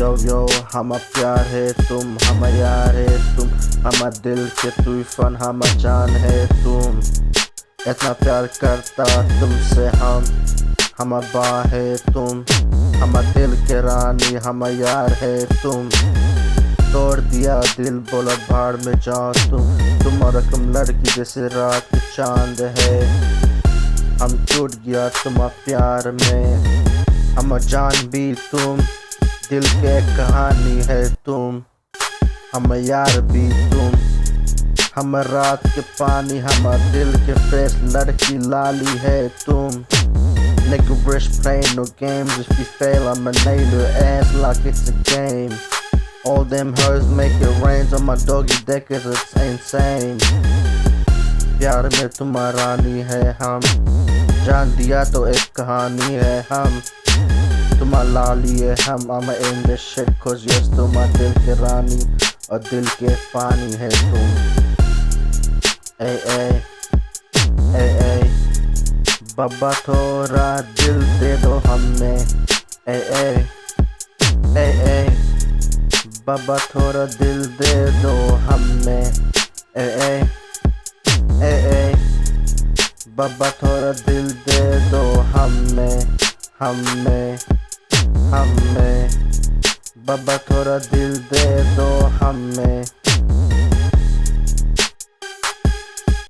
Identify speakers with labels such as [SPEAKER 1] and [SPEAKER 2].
[SPEAKER 1] यो हम प्यार है तुम, हम यार है तुम, हम दिल के तूफान, हम जान है तुम। इतना प्यार करता तुमसे हम बा है तुम, हम दिल के रानी, हम यार है तुम। तोड़ दिया दिल बोला भाड़ में जाओ तुम रकम लड़की जैसे रात की चांद है। हम टूट गया तुम प्यार में, हम जान भी तुम, दिल के कहानी है तुम, हम यार भी तुम। हम रात के पानी, हम दिल के फेस, लड़की लाली है तुम। Nigga rich playing no games, if you fail I'ma nail your ass like it's a game. All them hers make it rain on my doggy deck, it's insane. प्यार में तुम्हारा रानी है हम, जान दिया तो एक कहानी है हम। तुम्हारा लाली है हम, I'm in this shit cause yes तुम्हारा दिल के रानी और दिल के पानी है तुम। ए ए ए ए बाबा थोड़ा दिल दे दो हमें। ए ए ए ए बाबा थोड़ा दिल दे दो हमें। ए ए ए ए बाबा थोड़ा दिल दे दो हमें, हमें बाबा थोड़ा दिल दे दो हमें।